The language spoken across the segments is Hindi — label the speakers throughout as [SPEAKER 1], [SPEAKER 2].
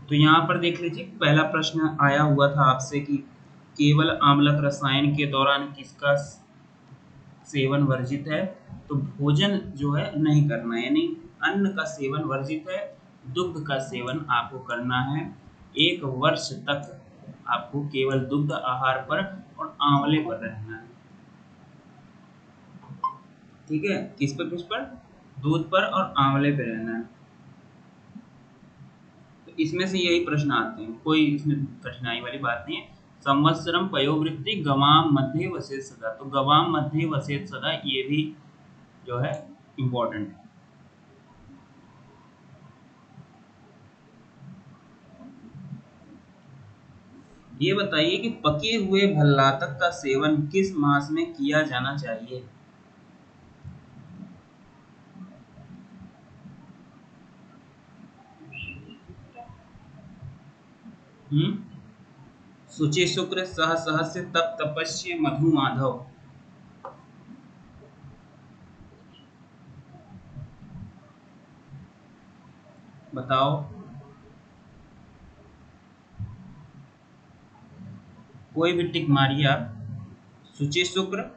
[SPEAKER 1] तो यहाँ पर देख लीजिए, पहला प्रश्न आया हुआ था आपसे कि केवल आम्लक रसायन के दौरान किसका सेवन वर्जित है। तो भोजन जो है नहीं करना है, यानी अन्न का सेवन वर्जित है, दुग्ध का सेवन आपको करना है। 1 वर्ष तक आपको केवल दुग्ध आहार पर और आंवले पर रहना है। ठीक है, किस पर? दूध पर और आंवले पे रहना है। तो इसमें से यही प्रश्न आते हैं, कोई इसमें कठिनाई वाली बात नहीं है। संवत्सरम पयोवृत्ति गवाम मध्य वसेत सदा, तो गवाम मध्य वसेत सदा ये भी जो है इम्पोर्टेंट है। ये बताइए कि पके हुए भल्लातक का सेवन किस मास में किया जाना चाहिए। शुचि शुक्र सह सहस्य तप तपस्य मधु माधव। बताओ, कोई भी टिक मारिए आप। शुचि शुक्र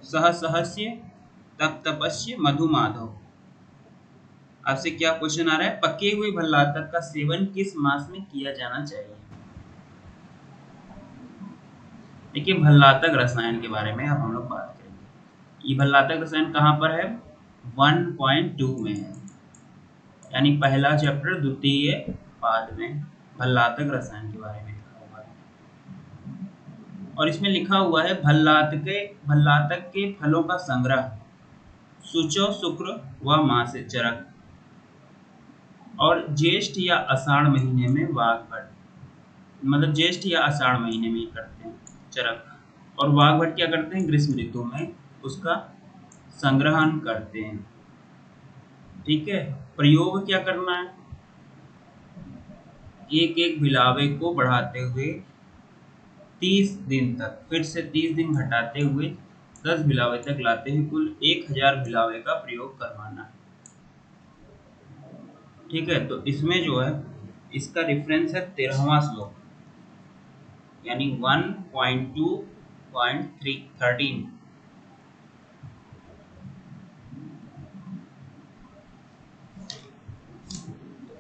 [SPEAKER 1] सह सहस्य तप तपस्य मधु माधव। आपसे क्या क्वेश्चन आ रहा है? पके हुए भल्लातक का सेवन किस मास में किया जाना चाहिए। देखिए, भल्लातक रसायन के बारे में अब हम लोग बात करेंगे। ये भल्लातक रसायन कहाँ पर है? 1.2 में है, यानी पहला चैप्टर द्वितीय पाद में भल्लातक रसायन के बारे में लिखा हुआ है। और इसमें लिखा हुआ है भल्लातक के फलों का संग्रह शुचो शुक्र व मासे चरक, और ज्येष्ठ या आषाढ़ महीने में वागभट, मतलब ज्येष्ठ या आषाढ़ महीने में करते हैं चरक, और वागभट क्या करते हैं? ग्रीष्म ऋतु में उसका संग्रहण करते हैं। ठीक है, प्रयोग क्या करना है? एक एक बिलावे को बढ़ाते हुए 30 दिन तक, फिर से 30 दिन घटाते हुए 10 बिलावे तक लाते हुए कुल 1000 बिलावे का प्रयोग करवाना। ठीक है, तो इसमें जो है इसका रेफरेंस है 13वां श्लोक, यानी 1.2.13।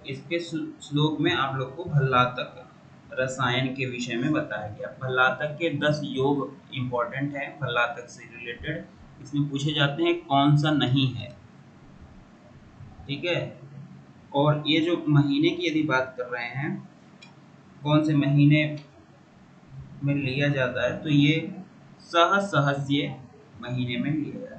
[SPEAKER 1] इसके श्लोक में आप लोग को भल्लातक रसायन के विषय में बताया गया। भल्लातक के 10 योग इंपॉर्टेंट है भल्लातक से रिलेटेड, इसमें पूछे जाते हैं कौन सा नहीं है। ठीक है, और ये जो महीने की यदि बात कर रहे हैं, कौन से महीने में लिया जाता है, तो ये सहस्य महीने में लिया जाता है।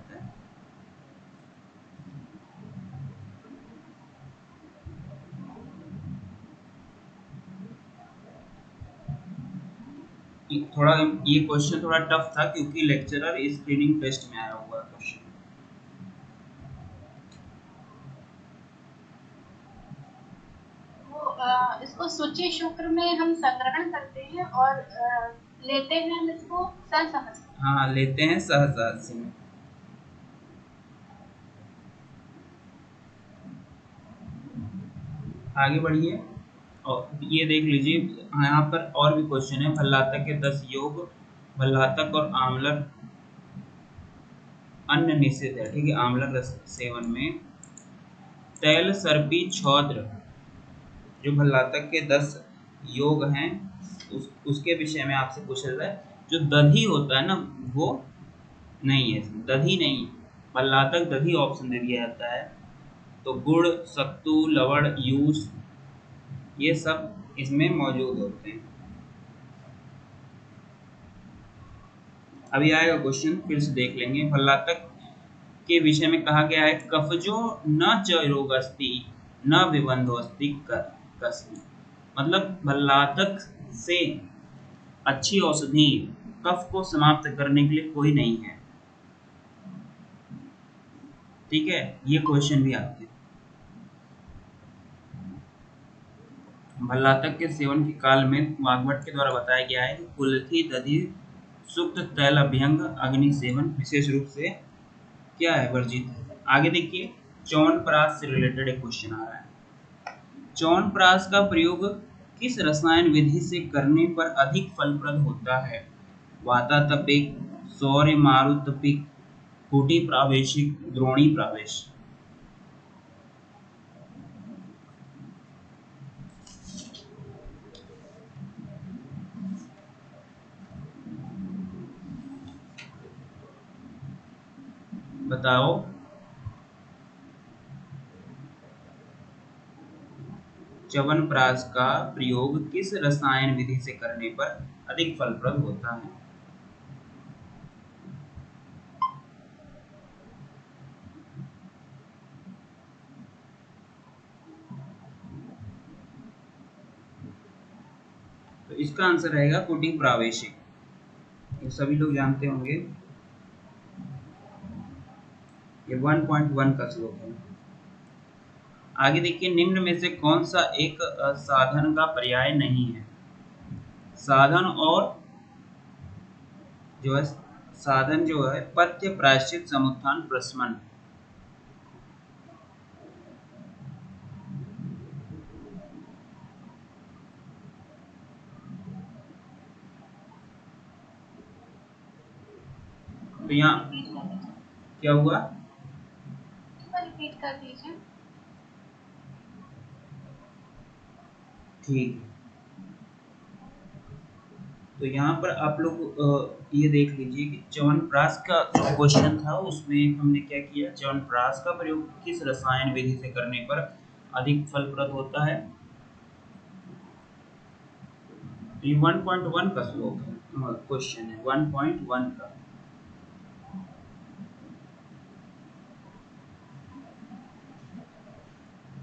[SPEAKER 1] थोड़ा ये क्वेश्चन थोड़ा टफ था क्योंकि लेक्चरर स्क्रीनिंग टेस्ट में आया हुआ क्वेश्चन।
[SPEAKER 2] इसको सूची शुक्र में हम संग्रहण करते हैं और लेते हैं हम इसको सहसहस्य।
[SPEAKER 1] हाँ, लेते हैं सहसहस्य में। आगे बढ़िए, और ये देख लीजिए यहाँ पर और भी क्वेश्चन है। भल्लातक के 10 योग, भल्लातक और आम्लक अन्न निषेध है। ठीक है, आम्लक रस सेवन में तैल सर्पी छौद्र, जो भल्लातक के 10 योग हैं उसके विषय में आपसे पूछा जाता है। जो दधी होता है ना, वो नहीं है, दधी नहीं, भल्लातक दधी ऑप्शन दे दिया जाता है। तो गुड़, सत्तू, लवण, यूस, ये सब इसमें मौजूद होते हैं। अभी आएगा क्वेश्चन, फिर से देख लेंगे। भल्लातक के विषय में कहा गया है कफजो न च रोगस्ति न विबंधोस्ति कस्मि, मतलब भल्लातक से अच्छी औषधि कफ को समाप्त करने के लिए कोई नहीं है। ठीक है, ये क्वेश्चन भी आते हैं। भल्लातक के सेवन के काल में वाग्भट के द्वारा बताया गया है कि कुल्थी, दधी, सुक्त, तैल, अभ्यंग, अग्नि सेवन विशेष रूप से क्या है? वर्जित है। आगे देखिए, च्यवनप्राश से रिलेटेड एक क्वेश्चन आ रहा है। च्यवनप्राश का प्रयोग किस रसायन विधि से करने पर अधिक फलप्रद होता है? वातातपिक, सौर्य मारुतपिक, कुटी प्रावेशिक, द्रोणी प्रावेश। बताओ। च्यवनप्राश का प्रयोग किस रसायन विधि से करने पर अधिक फलप्रद होता है? तो इसका आंसर रहेगा कुटी प्रावेशिक। ये सभी लोग जानते होंगे। ये 1.1 का श्लोक है। आगे देखिए, निम्न में से कौन सा एक साधन का पर्याय नहीं है? साधन और जो है, साधन जो है पथ्य, प्रायश्चित, समुत्थान, प्रशमन। तो यहाँ
[SPEAKER 2] रिपीट कर दीजिए।
[SPEAKER 1] क्या हुआ?
[SPEAKER 2] रिपीट कर दीजिए।
[SPEAKER 1] ठीक है। तो यहाँ पर आप लोग ये देख लीजिए कि च्यवनप्राश का जो क्वेश्चन था उसमें हमने क्या किया, च्यवनप्राश का प्रयोग किस रसायन विधि से करने पर अधिक फलप्रद होता है? ये 1.1 का श्लोक है, क्वेश्चन है 1.1 का।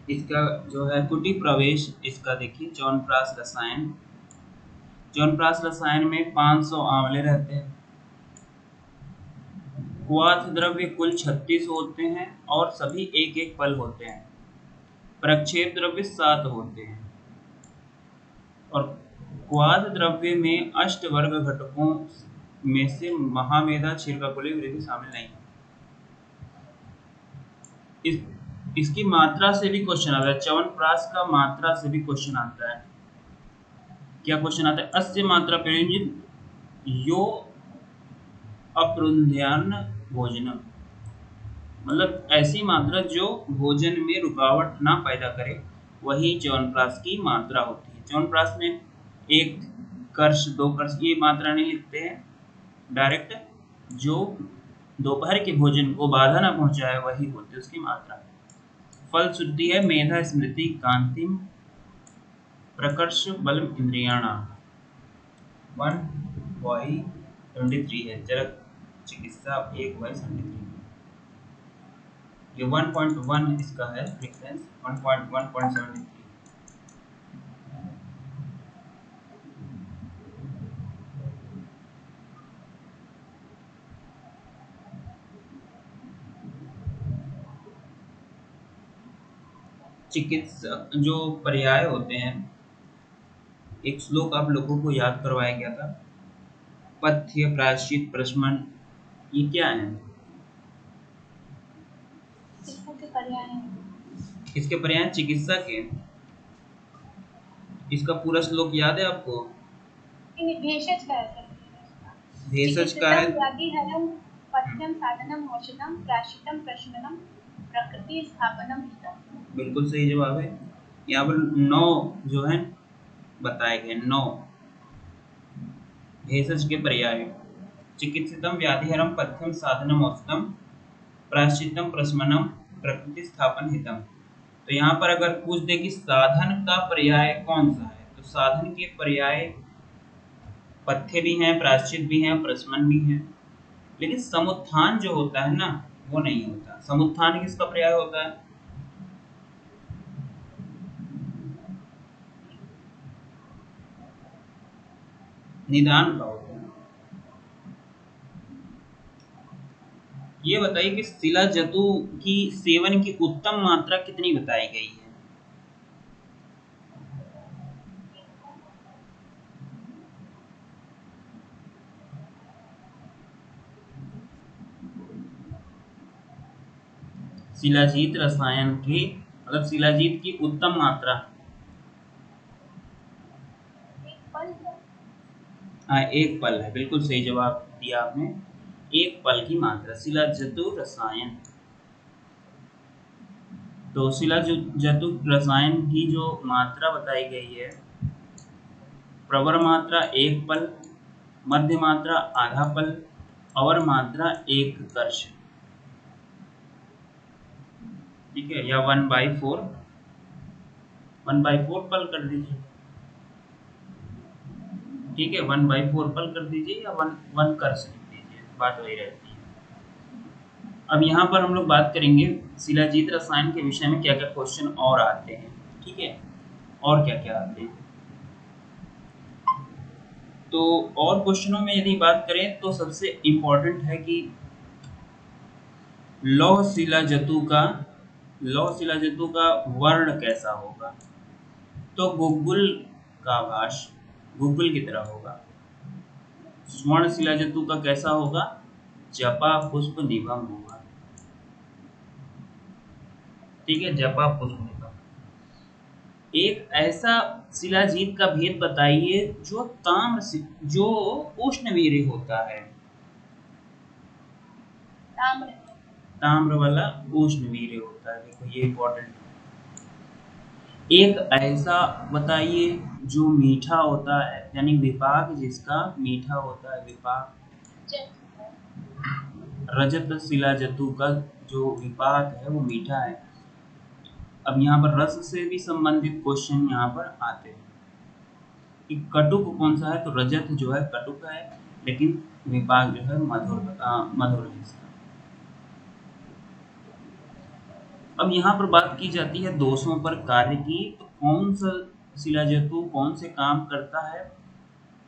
[SPEAKER 1] इसका जो है कुटी प्रवेश, इसका देखिए च्यवनप्राश रसायन। च्यवनप्राश रसायन में 500 आंवले रहते हैं। क्वाथ द्रव्य कुल 36 होते हैं और सभी एक एक पल होते हैं। प्रक्षेप द्रव्य 7 होते हैं और क्वाथ द्रव्य में अष्टवर्ग घटकों में से महामेधा क्षीरकाकुली वृद्धि शामिल नहीं है। इसकी मात्रा से भी क्वेश्चन आता है। च्यवनप्राश का मात्रा से भी क्वेश्चन आता है। क्या क्वेश्चन आता है? अस्य मात्रा प्रयोजित यो अपरुन्ध्यान्न भोजनम, मतलब ऐसी मात्रा जो भोजन में रुकावट ना पैदा करे, वही च्यवनप्राश की मात्रा होती है। च्यवनप्राश में 1 कर्ष 2 कर्ष ये मात्रा नहीं लिखते हैं, डायरेक्ट जो दोपहर के भोजन को बाधा ना पहुंचाए वही होती है उसकी मात्रा। फल शुद्धि है मेधा स्मृति कांतिम प्रकर्ष बलम इंद्रियाणाम। 1/73 है, चरक चिकित्सा 1/73। ये 1.1 इसका है रेफरेंस, 1.1.73। चिकित्सा जो पर्याय होते हैं, एक श्लोक आप लोगों को याद करवाया गया था, पथ्य, प्रायश्चित, प्रशमन, ये क्या है?
[SPEAKER 2] इसके पर्याय हैं।
[SPEAKER 1] इसके पर्याय चिकित्सा के। इसका पूरा श्लोक याद है आपको?
[SPEAKER 2] भेषज का है।
[SPEAKER 1] भेषज का है।
[SPEAKER 2] चिकित्सितं व्याधिहरं पथ्यं साधनं औषधं प्रायश्चित्तं प्रशमनं प्रकृति स्थापनम हितम्।
[SPEAKER 1] बिल्कुल सही जवाब है। यहाँ पर 9 जो है बताए गए, 9 भेषज के पर्याय। चिकित्सितम व्याधिहरम पथ्यम साधनम औषधम प्रायश्चित्तम प्रशमनम प्रकृति स्थापन हितम। तो यहाँ पर अगर पूछ दे कि साधन का पर्याय कौन सा है, तो साधन के पर्याय पथ्य भी हैं, प्रायश्चित भी हैं, प्रशमन भी हैं, लेकिन समुत्थान जो होता है ना वो नहीं होता। समुत्थान किसका पर्याय होता है? निदान का होता है। ये बताइए कि शिलाजतु की सेवन की उत्तम मात्रा कितनी बताई गई है? शिलाजीत रसायन की, मतलब शिलाजीत की उत्तम मात्रा हाँ, एक पल है, बिल्कुल सही जवाब दिया आपने। एक पल की मात्रा, शिलाजतु रसायन। तो शिलाजतु रसायन की जो मात्रा बताई गई है, प्रवर मात्रा एक पल, मध्य मात्रा आधा पल, अवर मात्रा एक कर्ष। ठीक है, या 1/4, 1/4 पल कर दीजिए। ठीक है, 1/4 पल कर दीजिए या वन वन कर्ष लिख दीजिए, बात वही रहती है। अब यहाँ पर हम लोग बात करेंगे शिलाजीत रसायन के विषय में क्या क्या क्वेश्चन और आते हैं। ठीक है, और क्या क्या आते हैं। तो और क्वेश्चनों में यदि बात करें तो सबसे इम्पोर्टेंट है कि लौह शिलाजतु का वर्ण कैसा होगा। तो गुग्गुल का भाष गुग्गुल की तरह होगा। स्वर्ण शिलाजतु का कैसा होगा, जपा पुष्प निभम होगा। ठीक है, जपा पुष्प निभम। एक ऐसा शिलाजीत का भेद बताइए जो उष्णवीर्य होता है।
[SPEAKER 2] ताम्र।
[SPEAKER 1] ताम्र वाला उष्णवीर्य होता है। देखो ये इम्पोर्टेंट है। एक ऐसा बताइए जो मीठा होता है, यानी विपाक जिसका मीठा होता है, विपाक। रजत शिलाजतु का जो विपाक है वो मीठा है। अब यहाँ पर रस से भी संबंधित क्वेश्चन यहाँ पर आते हैं कि कटुक कौन सा है। तो रजत जो है कटुक है, लेकिन विपाक जो है मधुर है इसका। अब यहाँ पर बात की जाती है दोषों पर कार्य की। तो कौन सा शिलाजतु कौन से काम करता है।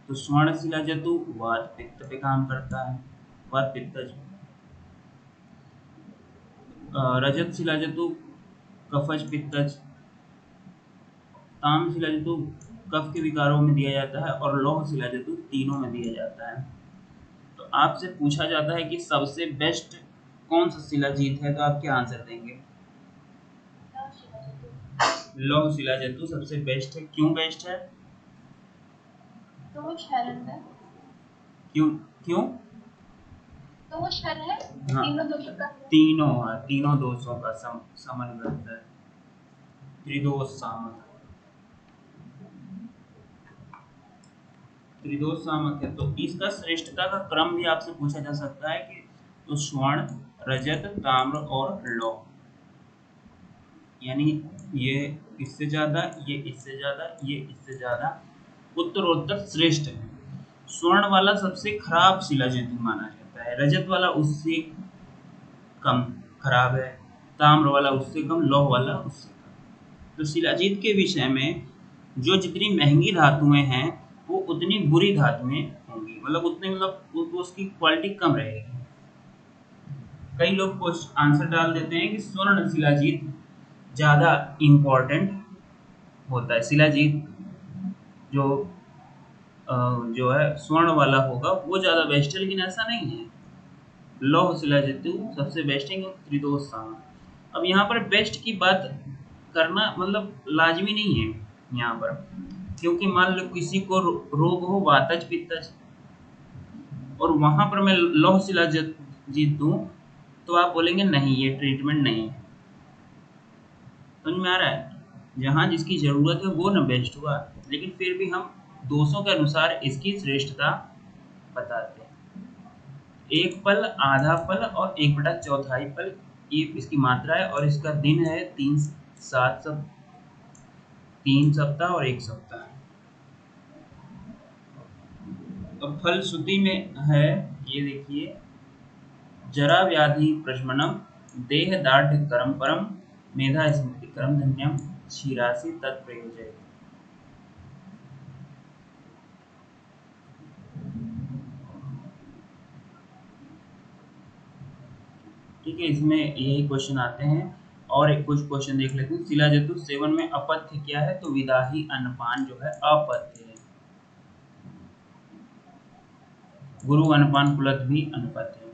[SPEAKER 1] तो स्वर्ण शिलाजतु वात पित्त पे काम करता है, वात पित्तज। रजत शिलाजतु कफज पित्तज। ताम्र शिलाजतु कफ के विकारों में दिया जाता है, और लौह शिलाजतु तीनों में दिया जाता है। तो आपसे पूछा जाता है कि सबसे बेस्ट कौन सा शिलाजीत है, तो आप क्या आंसर देंगे। लौह शिलाजतु सबसे बेस्ट है। क्यों बेस्ट है।
[SPEAKER 2] दोष हरण है।
[SPEAKER 1] क्यों क्यों।
[SPEAKER 2] दोष हरण है।
[SPEAKER 1] हाँ, तीनों दोषों का समन करता है। त्रिदोष सामक, त्रिदोष सामक है। तो इसका श्रेष्ठता का क्रम भी आपसे पूछा जा सकता है कि तो स्वर्ण, रजत, ताम्र और लौह, यानी ये इससे ज्यादा, ये इससे ज्यादा, ये इससे ज्यादा, उत्तरोत्तर श्रेष्ठ है। स्वर्ण वाला सबसे खराब शिलाजतु माना जाता है, रजत वाला उससे कम खराब है, ताम्र वाला उससे कम, लौह वाला उससे कम। तो शिलाजीत के विषय में जो जितनी महंगी धातुएं हैं वो उतनी बुरी धातुएं होंगी, मतलब उतने मतलब उसकी क्वालिटी कम रहेगी। कई लोग आंसर डाल देते हैं कि स्वर्ण शिलाजीत ज्यादा इम्पोर्टेंट होता है। शिलाजीत जो जो है स्वर्ण वाला होगा वो ज्यादा बेस्ट है, लेकिन ऐसा नहीं है। लौह शिलाजतु सबसे बेस्ट है क्योंकि त्रिदोष सामक। अब यहाँ पर बेस्ट की बात करना मतलब लाजमी नहीं है यहाँ पर, क्योंकि मान लो किसी को रोग हो वातज पित्तज, और वहां पर मैं लौह शिलाजीत दूं तो आप बोलेंगे नहीं ये ट्रीटमेंट नहीं है। समझ में आ रहा है। जहाँ जिसकी जरूरत है वो ना बेस्ट हुआ, लेकिन फिर भी हम दोषों के अनुसार इसकी श्रेष्ठता बताते हैं। एक पल, आधा पल और 1/4 पल, ये इसकी मात्रा है। और इसका दिन है 3 सप्ताह और 1 सप्ताह। अब फलश्रुति में है, ये देखिए, जरा व्याधि प्रशमनम, देह दाढ़ करम परम, मेधा स्मृति करम धन्यम, क्षीरासि तत्प्रयोजय। ठीक है, इसमें यही क्वेश्चन आते हैं। और एक कुछ क्वेश्चन देख लेते हैं। शिलाजतु सेवन में अपथ्य क्या है। तो विदाही अन्नपान जो है अपथ्य है। गुरु अन्नपान कुलत भी अनुपथ्य है।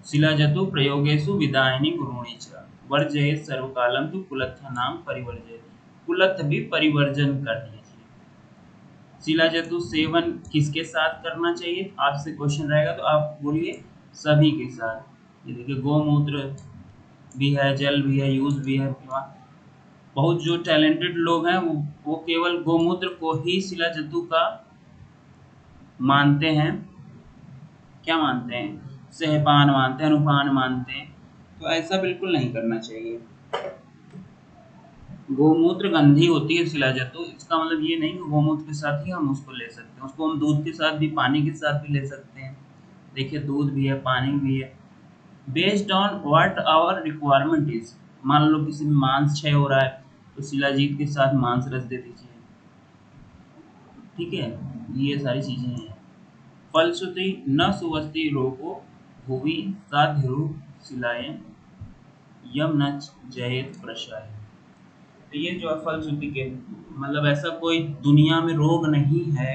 [SPEAKER 1] शिलाजतु प्रयोगेषु विदायिनी गुरुणी च, वर्जयेत् सर्वकालम तु कुलत्थानाम परिवर्जयेत्। कुलत्थ भी परिवर्जन कर दीजिए। शिलाजतु सेवन किसके साथ करना चाहिए? आपसे क्वेश्चन रहेगा तो आप बोलिए सभी के साथ। ये देखिए गौमूत्र भी है, जल भी है, यूज भी है। बहुत जो टैलेंटेड लोग हैं वो केवल गौमूत्र को ही शिलाजतु का मानते हैं। क्या मानते हैं? सहपान मानते हैं, अनुपान मानते हैं। तो ऐसा बिल्कुल नहीं करना चाहिए। गोमूत्र गंधी होती है शिलाजतु, इसका मतलब ये नहीं कि गोमूत्र के साथ ही हम उसको ले सकते हैं। उसको हम दूध के साथ भी, पानी के साथ भी ले सकते हैं। देखिए दूध भी है, पानी भी है। Based on what our requirement is, मान लो किसी में मांस क्षय हो रहा है तो शिलाजीत के साथ मांस रस दे दीजिए। ठीक है, ये सारी चीजें हैं। फलश्रुति न सुवस्ति रोगो भुवि साधिरु शिलाएं यम न जयेत प्रशाय। तो ये जो है फलश्रुति के मतलब ऐसा कोई दुनिया में रोग नहीं है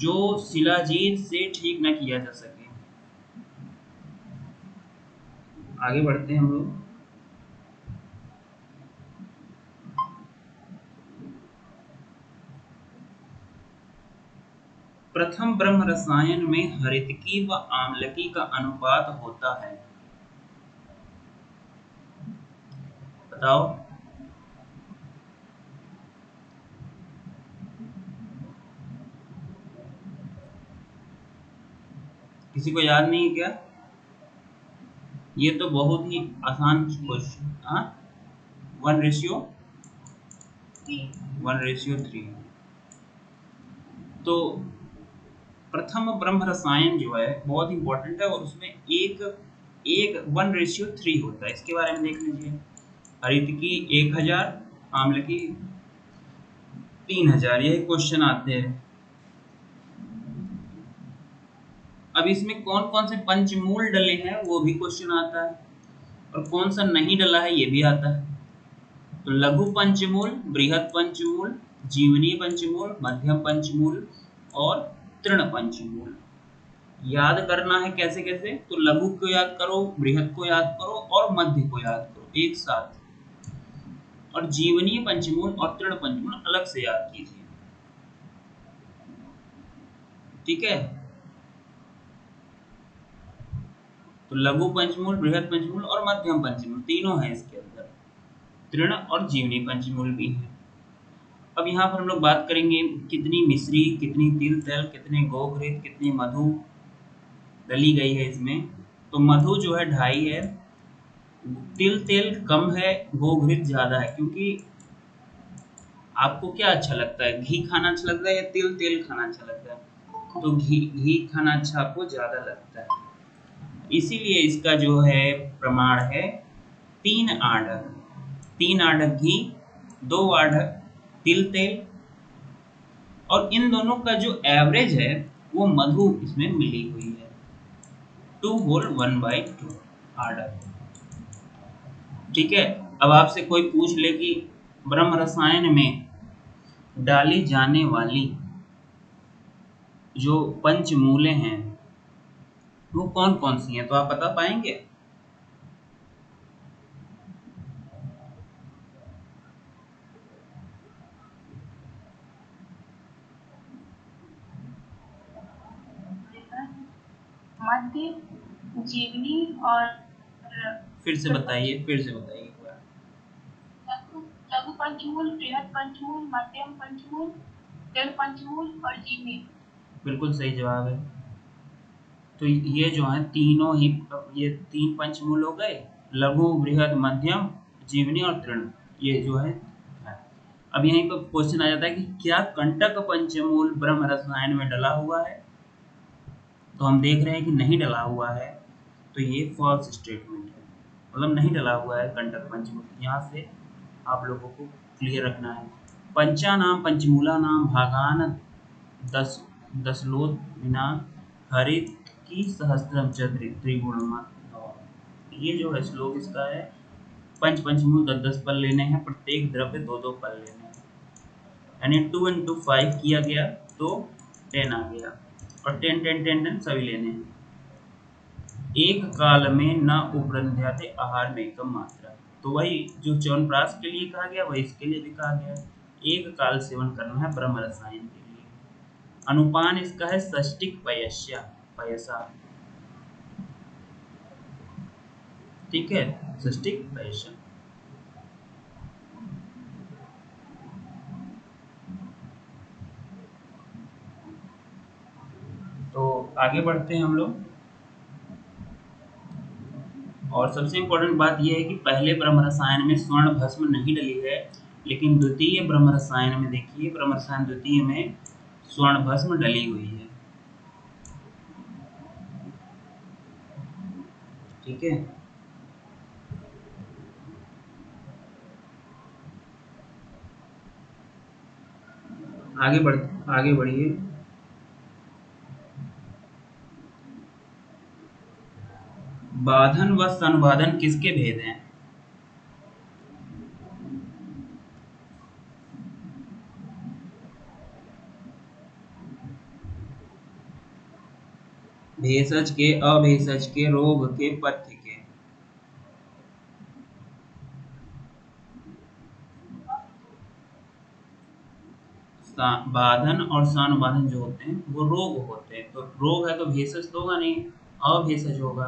[SPEAKER 1] जो शिलाजीत से ठीक न किया जा सके। आगे बढ़ते हैं हम लोग। प्रथम ब्रह्म रसायन में हरितकी व आम्लकी का अनुपात होता है। बताओ। किसी को याद नहीं है क्या? ये तो बहुत ही आसान क्वेश्चन। हाँ, 1:3। तो प्रथम ब्रह्म रसायन जो है बहुत इंपॉर्टेंट है और उसमें एक एक 1:3 होता है। इसके बारे में देख लीजिए। हरितकी 1000, आम्लकी 3000, यही क्वेश्चन आते हैं। अब इसमें कौन कौन से पंचमूल डले हैं वो भी क्वेश्चन आता है, और कौन सा नहीं डला है ये भी आता है। तो लघु पंचमूल, बृहद पंचमूल, जीवनी पंचमूल, मध्यम पंचमूल और तृण पंचमूल। याद करना है कैसे कैसे? तो लघु को याद करो, बृहद को याद करो और मध्य को याद करो एक साथ, और जीवनीय पंचमूल और तृण पंचमूल अलग से याद कीजिए। ठीक है, तो लघु पंचमूल, बृहद पंचमूल और मध्यम पंचमूल तीनों है इसके अंदर। तृण और जीवनी पंचमूल भी है। अब यहाँ पर हम लोग बात करेंगे कितनी मिश्री, कितनी तिल तेल, कितने गोघृत, कितनी मधु डली गई है इसमें। तो मधु जो है 2.5 है, तिल तेल कम है, गोघृत ज्यादा है। क्योंकि आपको क्या अच्छा लगता है, घी खाना अच्छा लगता है या तिल तेल खाना अच्छा लगता है? तो घी घी खाना अच्छा आपको ज्यादा लगता है, इसीलिए इसका जो है प्रमाण है 3 आढ़। 3 आढ़ घी, 2 आढ़ तिल तेल, और इन दोनों का जो एवरेज है वो मधु इसमें मिली हुई है, 2 होल 1/2 आढ़। ठीक है, अब आपसे कोई पूछ ले कि ब्रह्म रसायन में डाली जाने वाली जो पंचमूलें हैं वो कौन कौन सी हैं, तो आप बता पाएंगे?
[SPEAKER 2] मध्य, जीवनी और
[SPEAKER 1] फिर से बताइए, फिर से बताइए।
[SPEAKER 2] लघु पंचमूल, बृहद पंचमूल, मध्यम पंचमूल, तृण पंचमूल और जीवनी। बिल्कुल
[SPEAKER 1] सही जवाब है। तो ये जो है तीनों ही, ये 3 पंचमूल हो गए, लघु बृहद मध्यम जीवनी और तृण, ये जो है। अब यहीं पर क्वेश्चन आ जाता है कि क्या कंटक पंचमूल ब्रह्म रसायन में डला हुआ है? तो हम देख रहे हैं कि नहीं डला हुआ है, तो ये फॉल्स स्टेटमेंट है, मतलब नहीं डला हुआ है कंटक पंचमूल। यहाँ से आप लोगों को क्लियर रखना है। पंचानाम पंचमूला नाम भागान दशलोत विना हरित की सहस्त्रम चक्र त्रिगुणमा। ये जो है श्लोक इसका है, पंचमूल 10-10 पल लेने हैं, प्रत्येक द्रव्य 2-2 पल लेने हैं, यानी 2 into 5 किया गया तो 10 आ गया, और 10 सभी लेने हैं। एक काल में न उपरंध्याते आहार में कम मात्रा, तो वही जो च्यवनप्राश के लिए कहा गया वही इसके लिए भी कहा गया है। एक काल सेवन करना है ब्रह्म रसायन के लिए। अनुपान इसका है षष्टिक पयसा। ठीक है, षष्टिक पयसा। तो आगे बढ़ते हैं हम लोग। और सबसे इम्पोर्टेंट बात यह है कि पहले ब्रह्म रसायन में स्वर्ण भस्म नहीं डली है, लेकिन द्वितीय ब्रह्म रसायन में देखिए, ब्रह्म रसायन द्वितीय में स्वर्ण भस्म डली हुई है। ठीक है, आगे बढ़िए। बाधन व संबाधन किसके भेद हैं? भेषज के, अभेषज के, रोग के, पथ्य के। बाधन और सानुबाधन जो होते हैं वो रोग होते हैं। तो रोग है तो भेषज तो होगा नहीं, अभेषज होगा।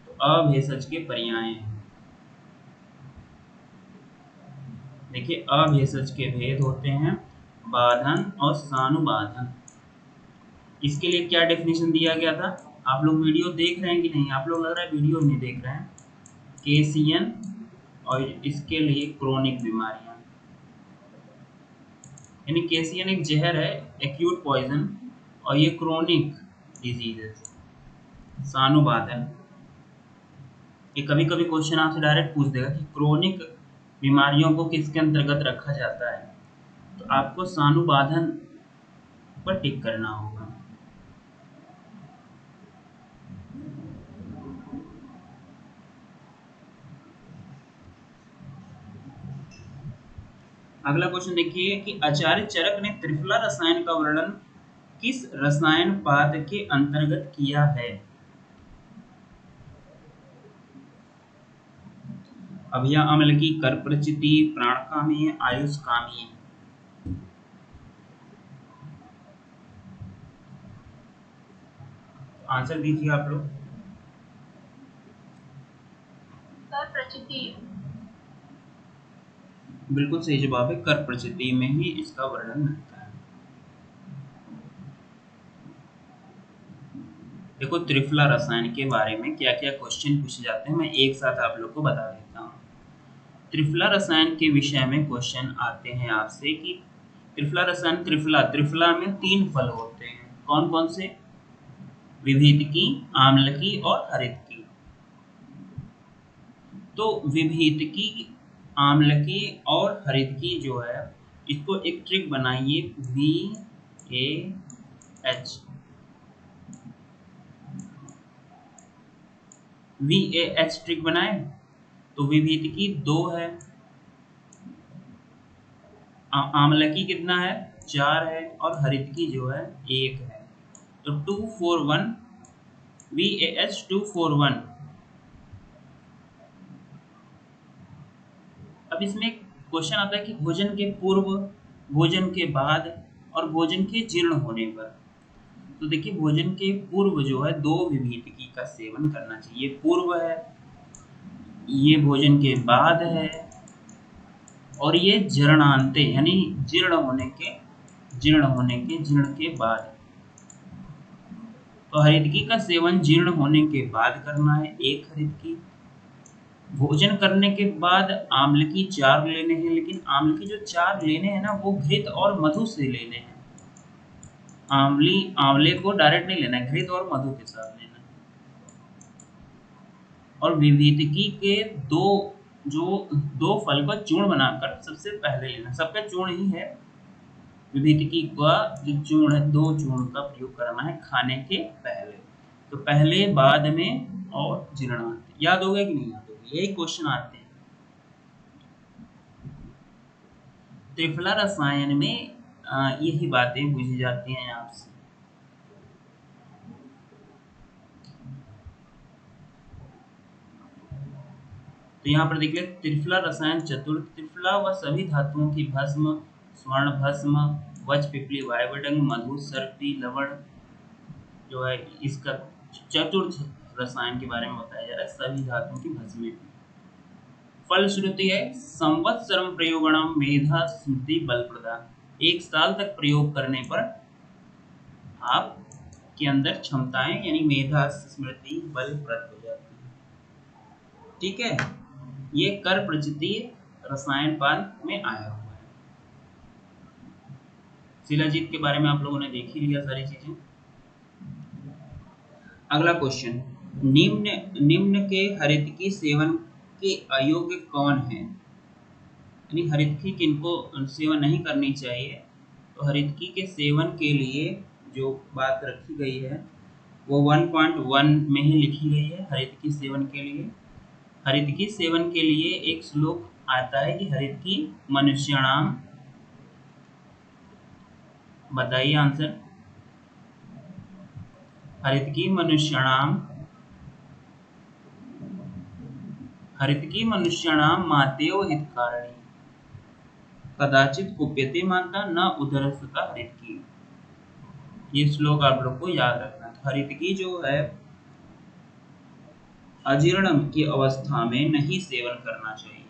[SPEAKER 1] तो अभेषज के पर्याय हैं। देखिए, अभेषज के भेद होते हैं बाधन और सानुबाधन। इसके लिए क्या डेफिनेशन दिया गया था? आप लोग वीडियो देख रहे हैं कि नहीं? आप लोग लग रहा है वीडियो ही नहीं देख रहे हैं। केसियन और इसके लिए क्रोनिक बीमारियां, यानी केसियन एक जहर है, एक्यूट पॉइजन, और ये क्रोनिक डिजीजेस। सानुबाधन, ये कभी कभी क्वेश्चन आपसे डायरेक्ट पूछ देगा कि क्रोनिक बीमारियों को किसके अंतर्गत रखा जाता है, तो आपको सानुबाधन पर टिक करना होगा। अगला क्वेश्चन देखिए कि आचार्य चरक ने त्रिफला रसायन का वर्णन किस रसायन पाद के अंतर्गत किया है? अभिया अम्ल की, कर प्रचिति, प्राणकामी, आयुष्कामी। आंसर दीजिए आप लोग।
[SPEAKER 2] कर प्रचिति।
[SPEAKER 1] बिल्कुल सही जवाब है, कर प्रचिति में ही इसका वर्णन मिलता है। देखो, त्रिफला रसायन के बारे में क्या क्या क्वेश्चन पूछे जाते हैं, मैं एक साथ आप लोग को बता देता हूँ। त्रिफला रसायन के विषय में क्वेश्चन आते हैं आपसे कि त्रिफला रसायन, त्रिफला में 3 फल होते हैं। कौन कौन से? विभीतकी, आम्लकी और हरितकी। तो विभीतकी, आम्लकी और हरितकी जो है, इसको एक ट्रिक बनाइए, VAH। VAH ट्रिक बनाए तो विभीतकी 2 है, आम्लकी कितना है? 4 है, और हरितकी जो है 1 है। तो 241, VAH 241। अब इसमें क्वेश्चन आता है कि भोजन के पूर्व, भोजन के बाद और भोजन के जीर्ण होने पर। तो देखिए, भोजन के पूर्व जो है 2 विभीतकी का सेवन करना चाहिए। पूर्व है, ये भोजन के बाद है, और ये जीर्णांते यानी जीर्ण के बाद। तो हरितकी का सेवन जीर्ण होने के बाद करना है, 1 हरितकी। भोजन करने के बाद आम्लकी 4 लेने हैं, लेकिन आम्लकी जो 4 लेने हैं ना, वो घृत और मधु से लेने हैं। आंवले को डायरेक्ट नहीं लेना है, घृत और मधु के साथ लेना है। और विभीतकी के दो फल का चूर्ण बनाकर सबसे पहले लेना, सबका चूर्ण ही है। विभीतकी का जो चूर्ण है, 2 चूर्ण का प्रयोग करना है खाने के पहले। तो पहले, बाद में और जीर्णांत। याद हो गया कि नहीं याद हो गया? यही क्वेश्चन आते हैं त्रिफला रसायन में। यही बातें पूछी जाती हैं आपसे। तो यहाँ पर देख ले त्रिफला रसायन चतुर्थ, त्रिफला व सभी धातुओं की भस्म, स्वर्ण भस्म, वज्र पिपली वायवडंग मधु सर्पी लवण जो है इसका चतुर्थ रसायन के बारे में बताया जा रहा है, सभी धातुओं की भस्में। फलश्रुति है संवत्सरम प्रयोगणम मेधा स्मृति बल प्रदा, 1 साल तक प्रयोग करने पर आप के अंदर क्षमताएं यानी मेधा स्मृति बल प्रद हो जाती है। ठीक है, ये कर प्रचितीय रसायन पान में आया हुआ है। शिलाजीत के बारे में आप लोगों ने देख ही लिया सारी चीजें। अगला क्वेश्चन, निम्न के हरितकी सेवन के अयोग्य कौन है, यानी हरितकी किनको सेवन नहीं करनी चाहिए। तो हरितकी के सेवन के लिए जो बात रखी गई है वो 1.1 में ही लिखी गई है। हरितकी सेवन के लिए, हरितकी सेवन के लिए एक श्लोक आता है कि हरितकी मनुष्याणाम, बताइए आंसर। हरितकी मनुष्याणाम, हरितकी मनुष्याणाम मातेव हितकारिणी कदाचित कुप्यते माता न उदरसता हरितकी। ये श्लोक आप लोग को याद रखना है। हरितकी जो है अजीर्ण की अवस्था में नहीं सेवन करना चाहिए।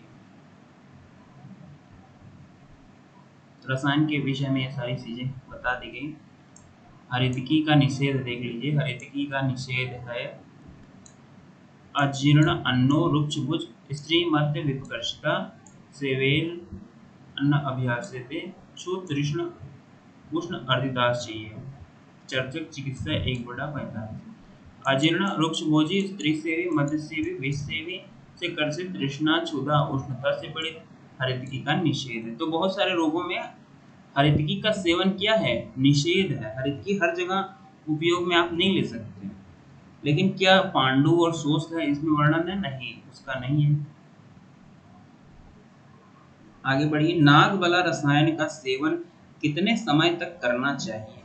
[SPEAKER 1] रसायन के विषय में ये सारी चीजें बता दी गई। हरितकी का निषेध देख लीजिए, हरितकी का निषेध है अजीर्ण अन्नो रुक्षभुज स्त्री मध्य विपकर्षता सेवेल अन्न अभ्यासेते क्षुतृष्ण उष्ण अर्धिदास चाहिए। चर्चक चिकित्सा 1/45। अजीर्ण रुक्षभोजी स्त्री सेवी मध्य सेवी विष सेवी से कर्षित तृष्णा क्षुधा उष्णता से पीड़ित हरितकी का निषेध है। तो बहुत सारे रोगों में हरितकी का सेवन क्या है, निषेध है। हरितकी हर जगह उपयोग में आप नहीं ले सकते, लेकिन क्या पांडु और शोष्ठ है इसमें वर्णन है, नहीं, उसका नहीं है। आगे बढ़िए, नागबला रसायन का सेवन कितने समय तक करना चाहिए।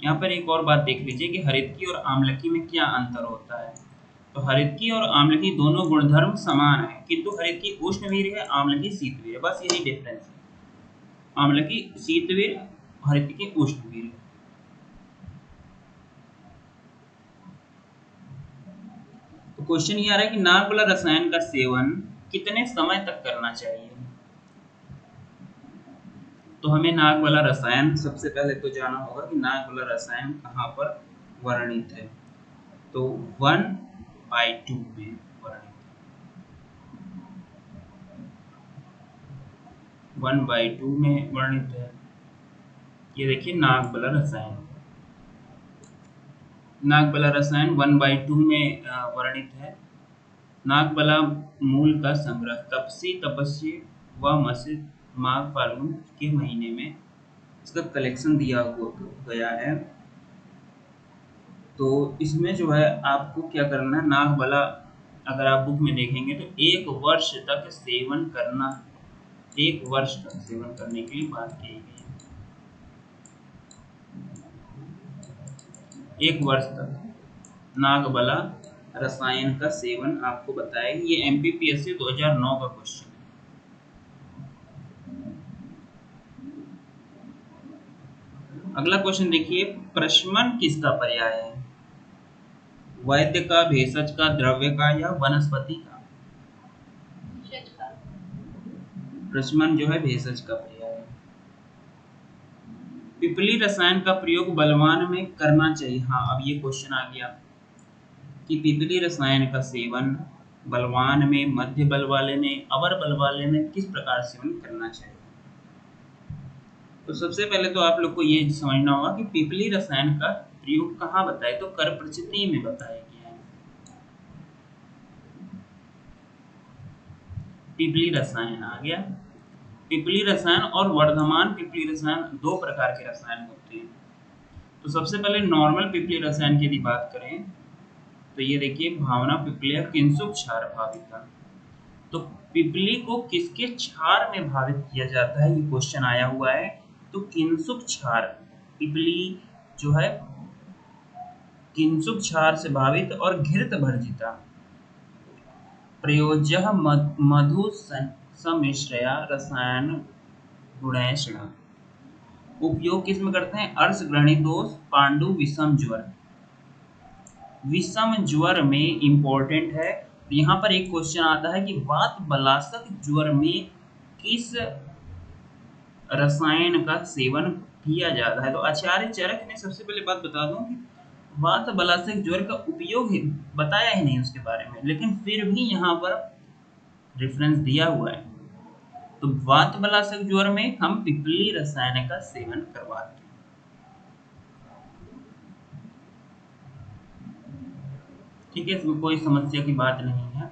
[SPEAKER 1] यहाँ पर एक और बात देख लीजिए कि हरितकी और आम्लकी में क्या अंतर होता है। तो हरितकी और आम्लकी दोनों गुणधर्म समान है, किंतु हरितकी उष्णवीर है, आम्लकी शीतवीर है, बस यही डिफरेंस है। आम्लकी शीतवीर, हरितकी उष्णवीर है। तो क्वेश्चन ये आ रहा है कि नागबला रसायन का सेवन कितने समय तक करना चाहिए। तो हमें नागबला रसायन सबसे पहले तो जाना होगा कि नागबला रसायन कहाँ पर वर्णित है। तो 1/2 में वर्णित है, 1/2 में वर्णित है। ये देखिए नागबला रसायन, नागबला रसायन 1/2 में वर्णित है। नागबला मूल का संग्रह तपसी तपस्वी व मसिद माघ फाल्गुन के महीने में इसका कलेक्शन दिया गया है। तो इसमें जो है आपको क्या करना है, नागबला अगर आप बुक में देखेंगे तो 1 वर्ष तक सेवन करना, 1 वर्ष तक सेवन करने के लिए बात की गई है। 1 वर्ष तक नागबला रसायन का सेवन आपको बताएगी। ये एमपीपीएससी 2009 का क्वेश्चन है। अगला क्वेश्चन देखिए, प्रशमन किसका पर्याय है, वैद्य का, भेषज का, द्रव्य का या वनस्पति का। प्रशमन जो है भेषज का पर्याय है। पिपली रसायन का प्रयोग बलवान में करना चाहिए। हाँ, अब ये क्वेश्चन आ गया कि पिपली रसायन का सेवन बलवान में, मध्य बल वाले में, अवर बल वाले में किस प्रकार सेवन करना चाहिए। तो सबसे पहले तो आप लोग को ये समझना होगा कि पिपली रसायन का प्रयोग कहाँ बताए, तो कर प्रचिति में बताया गया है। पिपली रसायन आ गया। पिपली रसायन और वर्धमान पिपली रसायन 2 प्रकार के रसायन होते हैं। तो सबसे पहले नॉर्मल पिपली रसायन की यदि बात करें तो ये देखिए, भावना पिपलिया किंसुक क्षार भाविका। तो पिपली को किसके क्षार में भावित किया जाता है, ये क्वेश्चन आया हुआ है। तो किंसुक क्षार, पिपली जो है किंसुक क्षार से भावित और घृत भर्जिता प्रयोज्य मधु सम्मिश्रया रसायन गुणैषण। उपयोग किसमें करते हैं, अर्श ग्रहणी दोष, पांडु विषम ज्वर। विषम ज्वर में इंपॉर्टेंट है, यहाँ पर एक क्वेश्चन आता है कि वात बलासक ज्वर में किस रसायन का सेवन किया जाता है। तो आचार्य चरक ने, सबसे पहले बात बता दूं कि वात बलासक ज्वर का उपयोग ही बताया ही नहीं उसके बारे में, लेकिन फिर भी यहाँ पर रेफरेंस दिया हुआ है। तो वात बलासक ज्वर में हम पिपली रसायन का सेवन करवाते हैं। ठीक है, इसमें कोई समस्या की बात नहीं है।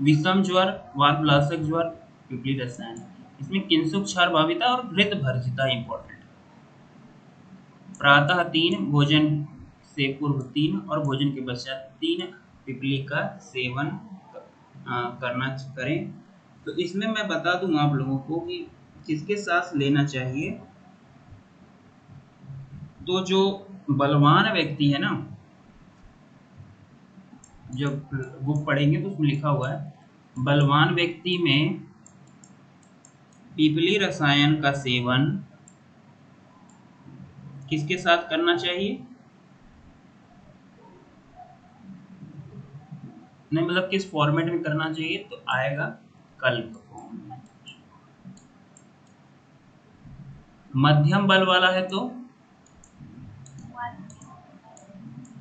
[SPEAKER 1] विषम ज्वर, वात बलासक ज्वर, पिपली रसायन, इसमें किंसुक क्षार भाविता और घृत भर्जिता इंपॉर्टेंट। प्रातः 3, भोजन से पूर्व 3 और भोजन के पश्चात 3 पिपली का सेवन करना करें। तो इसमें मैं बता दूं आप लोगों को कि किसके साथ लेना चाहिए। तो जो बलवान व्यक्ति है ना, जब बुक पढ़ेंगे तो उसमें लिखा हुआ है, बलवान व्यक्ति में पिपली रसायन का सेवन किसके साथ करना चाहिए, नहीं मतलब किस फॉर्मेट में करना चाहिए, तो आएगा कल्प फॉर्म में। मध्यम बल वाला है तो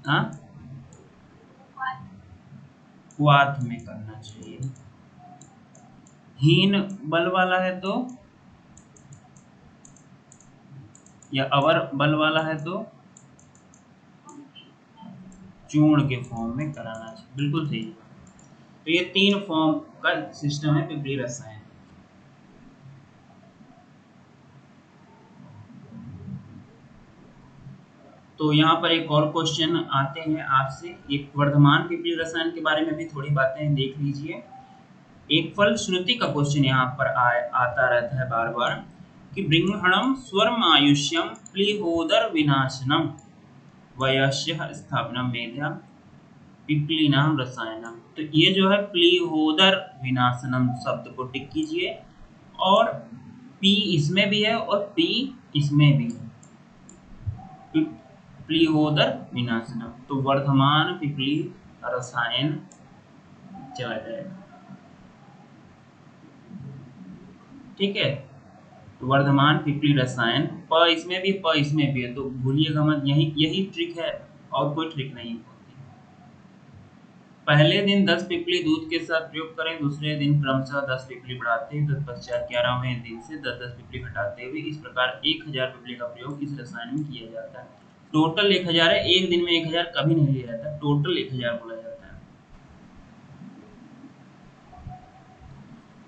[SPEAKER 1] हाँ क्वाथ में करना चाहिए। हीन बल वाला है तो, या अवर बल वाला है तो चूर्ण के फॉर्म में कराना चाहिए। बिल्कुल सही। तो ये 3 फॉर्म का सिस्टम है पिपली रसायन। तो यहाँ पर एक और क्वेश्चन आते हैं आपसे, एक वर्धमान पिपली रसायन के बारे में भी थोड़ी बातें देख लीजिए। एक फल श्रुति का क्वेश्चन यहाँ पर आता रहता है बार बार कि ब्रिंहणम स्वरम आयुष्यम प्लीहोदर विनाशनम वयस्य स्थापनम मेधा पिपली नाम रसायनम। तो ये जो है प्लीहोदर विनाशनम शब्द को टिक कीजिए, और पी इसमें भी है और पी इसमें भी है, प्लीहोदर विनाशनम। तो वर्धमान पिपली रसायन चला जाएगा। ठीक है, तो वर्धमान पिपली रसायन, प इसमें भी प इसमें भी है, तो भूलिएगा मत, यही ट्रिक है और कोई ट्रिक नहीं होती। पहले दिन 10 पिपली दूध के साथ प्रयोग करें, दूसरे दिन क्रमशः 10 पिपली बढ़ाते हैं, तत्पश्चात 11वें दिन से 10-10 पिपली घटाते हुए इस प्रकार 1000 पिपली का प्रयोग इस रसायन में किया जाता है। टोटल 1000 है, एक दिन में 1000 कभी नहीं लिया जाता, टोटल 1000 बोला जाता है।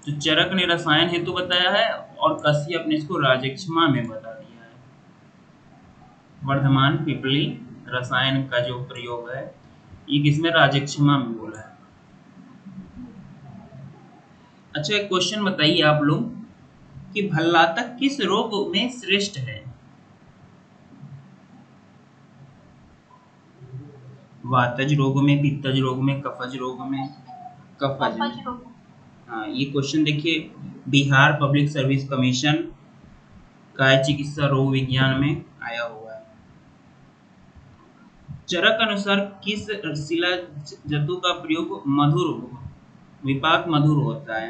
[SPEAKER 1] तो चरक ने रसायन हेतु बताया है और कश्यप ने इसको राजक्षमा में बता दिया है। वर्धमान पिपली रसायन का जो प्रयोग है ये किसमें, राजक्षमा में बोला है। अच्छा, एक क्वेश्चन बताइए आप लोग कि भल्लातक किस रोग में श्रेष्ठ है। वातज रोग में, पित्तज रोग में, कफज रोग में, कफज में। हाँ, ये क्वेश्चन देखिए, बिहार पब्लिक सर्विस कमीशन काय चिकित्सा रोग विज्ञान में आया हुआ है। चरक अनुसार किस शिला जतु का प्रयोग मधुर विपाक मधुर होता है।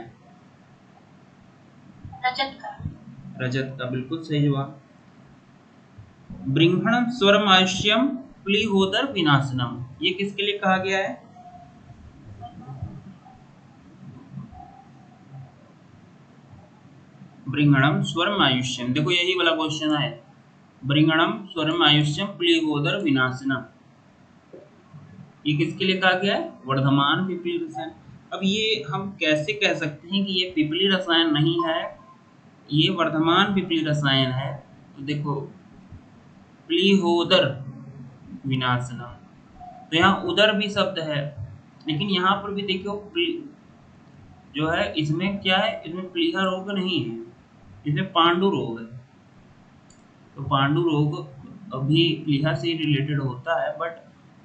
[SPEAKER 1] रजत का बिल्कुल सही जवाब। ब्रिंहणम स्वरम आयुष्यम प्लीहोदर विनाशनम, ये किसके लिए कहा गया है। ब्रिंहणम स्वरम आयुष्यम, देखो यही वाला क्वेश्चन है, ब्रिंहणम स्वरम आयुष्यम प्लीहोदर विनाशनम, ये किसके लिए कहा गया है, वर्धमान पिपली रसायन। अब ये हम कैसे कह सकते हैं कि ये पिपली रसायन नहीं है, ये वर्धमान पिपली रसायन है। तो देखो प्लीहोदर विनाशनम, तो यहाँ उदर भी शब्द है, लेकिन यहाँ पर भी देखियो जो है इसमें क्या है, इसमें प्लीहा रोग नहीं है, इसमें पांडु रोग है। तो पांडु रोग भी प्लीहा से रिलेटेड होता है, बट